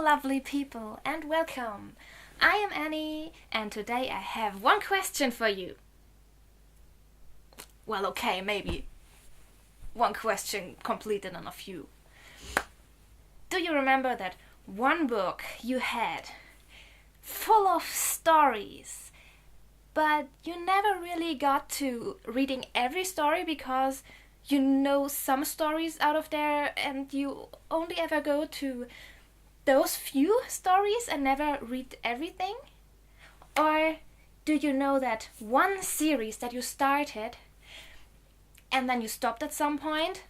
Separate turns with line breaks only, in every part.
Hello lovely people and welcome. I am Annie and today I have one question for you. Well, okay, maybe one question completed on a few. Do you remember that one book you had full of stories, but you never really got to reading every story because you know some stories out of there and you only ever go to those few stories and never read everything? Or do you know that one series that you started and then you stopped at some point,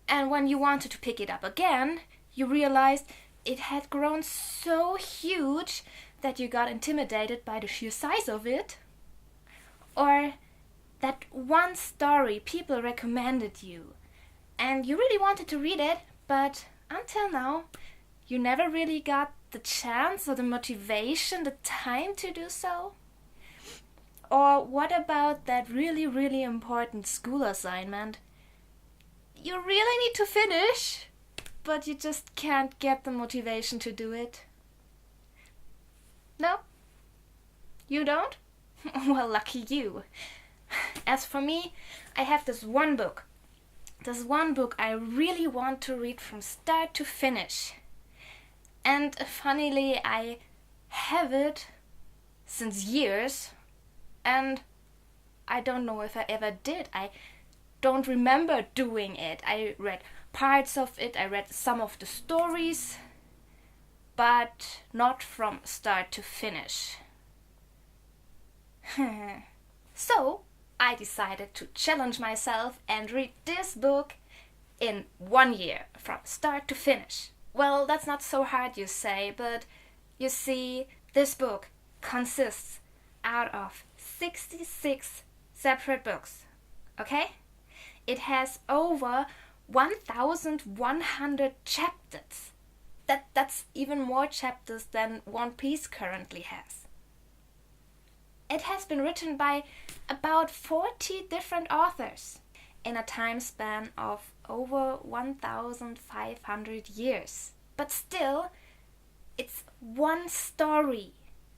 and when you wanted to pick it up again, you realized it had grown so huge that you got intimidated by the sheer size of it? Or that one story people recommended you and you really wanted to read it, but until now you never really got the chance or the motivation, the time to do so? Or what about that really important school assignment you really need to finish, but you just can't get the motivation to do it? No? You don't? Well, lucky you. As for me, I have this one book I really want to read from start to finish. And funnily, I have it since years, and I don't know if I ever did. I don't remember doing it. I read parts of it, I read some of the stories, but not from start to finish. So I decided to challenge myself and read this book in 1 year, from start to finish. Well, that's not so hard, you say, but you see, this book consists out of 66 separate books, okay? It has over 1,100 chapters. That's even more chapters than One Piece currently has. It has been written by about 40 different authors in a time span of over 1,500 years. But still, it's one story.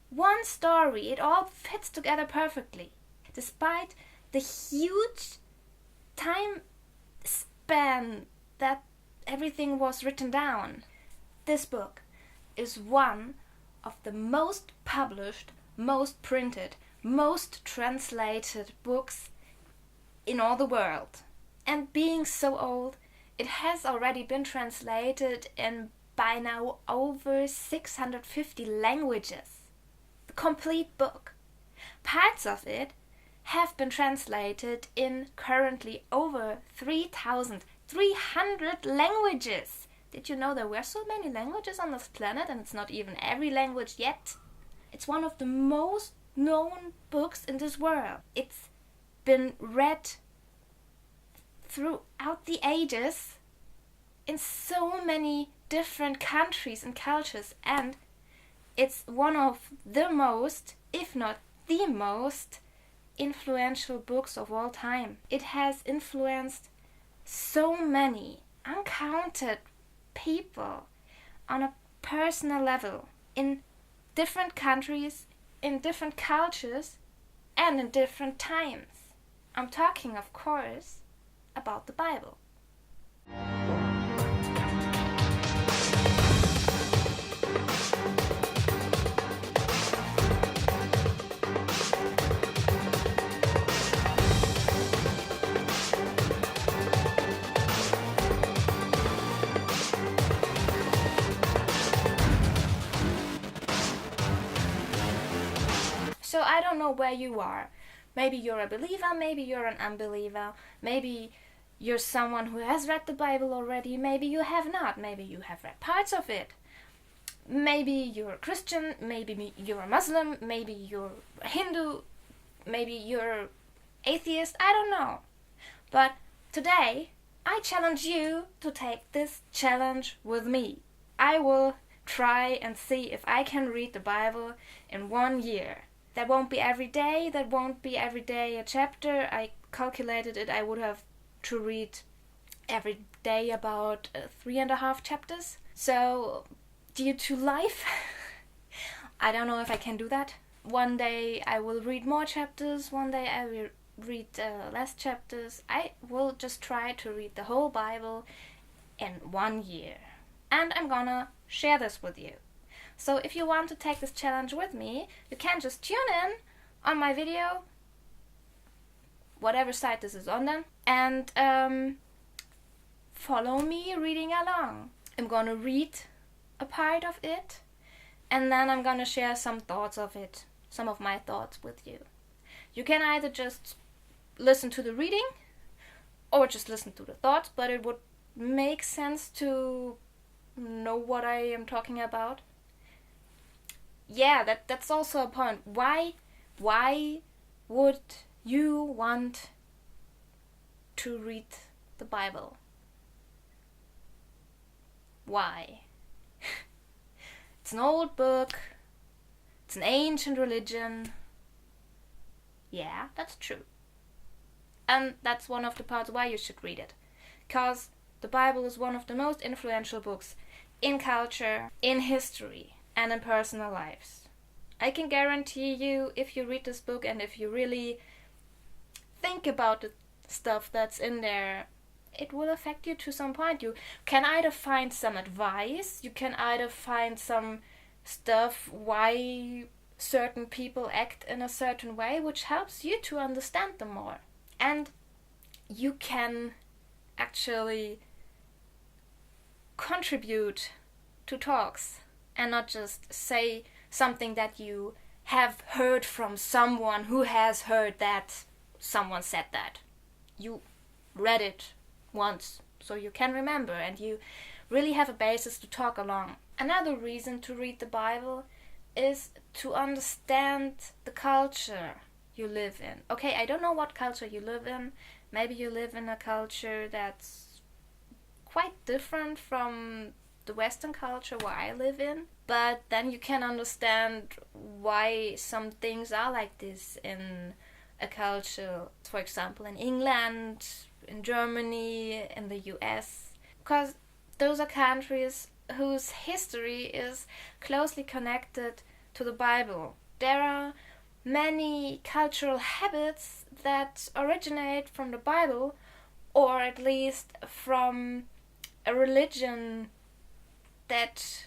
One story. It all fits together perfectly. Despite the huge time span that everything was written down. This book is one of the most published, most printed, most translated books in all the world. And being so old, it has already been translated in by now over 650 languages. The complete book. Parts of it have been translated in currently over 3,300 languages. Did you know there were so many languages on this planet and it's not even every language yet? It's one of the most known books in this world. It's been read throughout the ages in so many different countries and cultures, and it's one of the most, if not the most, influential books of all time. It has influenced so many, uncounted people on a personal level in different countries, in different cultures, and in different times. I'm talking, of course, about the Bible. So I don't know where you are. Maybe you're a believer, maybe you're an unbeliever, maybe you're someone who has read the Bible already, maybe you have not, maybe you have read parts of it. Maybe you're a Christian, maybe you're a Muslim, maybe you're a Hindu, maybe you're atheist, I don't know. But today, I challenge you to take this challenge with me. I will try and see if I can read the Bible in 1 year. That won't be every day a chapter. I calculated it, I would have to read every day about 3.5 chapters. So due to life. I don't know if I can do that. One day I will read more chapters, one day I will read less chapters. I will just try to read the whole Bible in 1 year. And I'm gonna share this with you. So if you want to take this challenge with me, you can just tune in on my video, whatever site this is on then, and follow me reading along. I'm gonna read a part of it, and then I'm gonna share some thoughts of it, some of my thoughts with you. You can either just listen to the reading or just listen to the thoughts, but it would make sense to know what I am talking about. Yeah, that's also a point. Why would you want to read the Bible? Why? It's an old book. It's an ancient religion. Yeah, that's true. And that's one of the parts why you should read it. Because the Bible is one of the most influential books in culture, in history, and in personal lives. I can guarantee you, if you read this book and if you really think about the stuff that's in there, it will affect you to some point. You can either find some advice, you can either find some stuff why certain people act in a certain way, which helps you to understand them more. And you can actually contribute to talks and not just say something that you have heard from someone who has heard that someone said that. You read it once, so you can remember, and you really have a basis to talk along. Another reason to read the Bible is to understand the culture you live in. Okay, I don't know what culture you live in. Maybe you live in a culture that's quite different from the Western culture where I live in, but then you can understand why some things are like this in a culture, for example, in England, in Germany, in the US, because those are countries whose history is closely connected to the Bible. There are many cultural habits that originate from the Bible, or at least from a religion that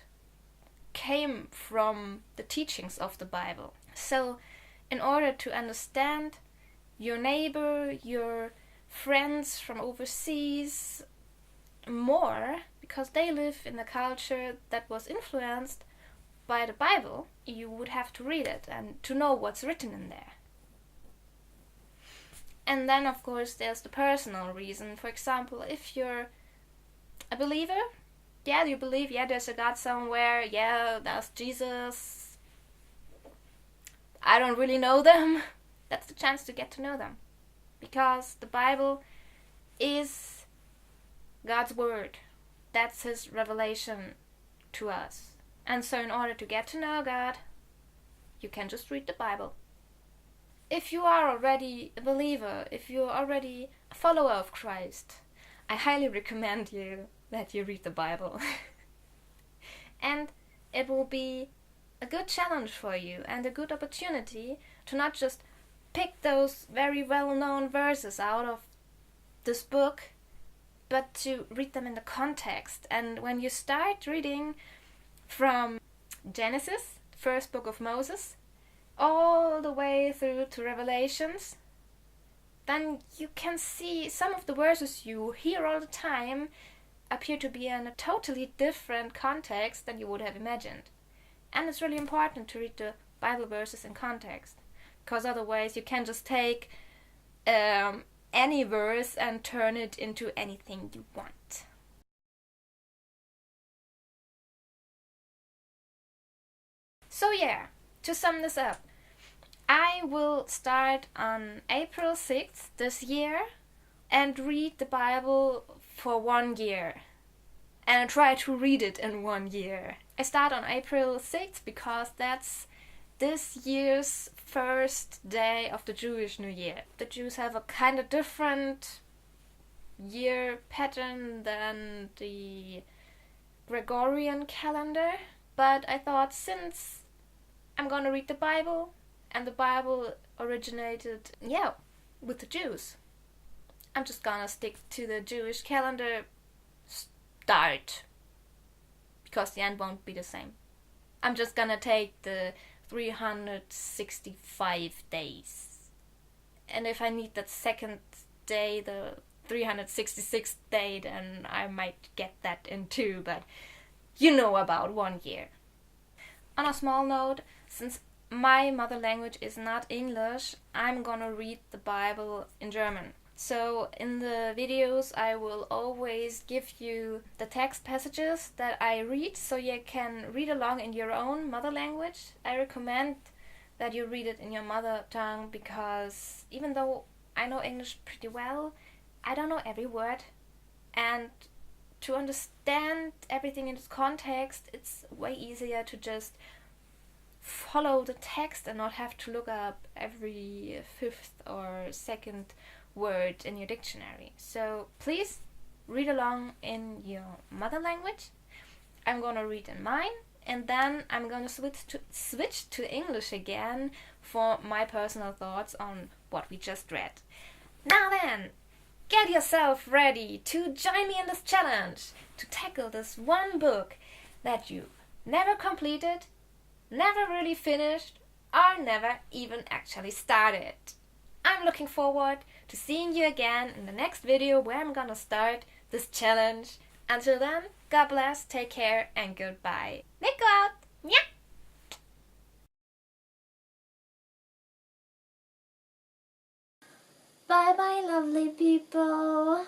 came from the teachings of the Bible. So, in order to understand your neighbor, your friends from overseas more, because they live in a culture that was influenced by the Bible, you would have to read it and to know what's written in there. And then, of course, there's the personal reason. For example, if you're a believer, yeah, you believe, yeah, there's a God somewhere, yeah, there's Jesus. I don't really know them. That's the chance to get to know them. Because the Bible is God's word. That's his revelation to us. And so in order to get to know God, you can just read the Bible. If you are already a believer, if you're already a follower of Christ, I highly recommend you that you read the Bible. And it will be a good challenge for you and a good opportunity to not just pick those very well-known verses out of this book, but to read them in the context. And when you start reading from Genesis, the first book of Moses, all the way through to Revelations, then you can see some of the verses you hear all the time appear to be in a totally different context than you would have imagined. And it's really important to read the Bible verses in context, because otherwise you can just take any verse and turn it into anything you want. So yeah, to sum this up, I will start on April 6th this year and read the Bible for 1 year and try to read it in 1 year. I start on April 6th because that's this year's first day of the Jewish New Year. The Jews have a kind of different year pattern than the Gregorian calendar, but I thought since I'm gonna read the Bible, and the Bible originated, with the Jews, I'm just gonna stick to the Jewish calendar start, because the end won't be the same. I'm just gonna take the 365 days. And if I need that second day, the 366th day, then I might get that in too, but you know about 1 year. On a small note, since my mother language is not English, I'm gonna read the Bible in German. So in the videos I will always give you the text passages that I read so you can read along in your own mother language. I recommend that you read it in your mother tongue because even though I know English pretty well, I don't know every word, and to understand everything in its context, it's way easier to just follow the text and not have to look up every fifth or second word in your dictionary. So please read along in your mother language. I'm gonna read in mine, and then I'm gonna switch to English again for my personal thoughts on what we just read. Now then, get yourself ready to join me in this challenge to tackle this one book that you never completed, never really finished, or never even actually started. I'm looking forward to seeing you again in the next video where I'm gonna start this challenge. Until then, God bless, take care, and goodbye. Nico out! Yeah. Bye bye, lovely people.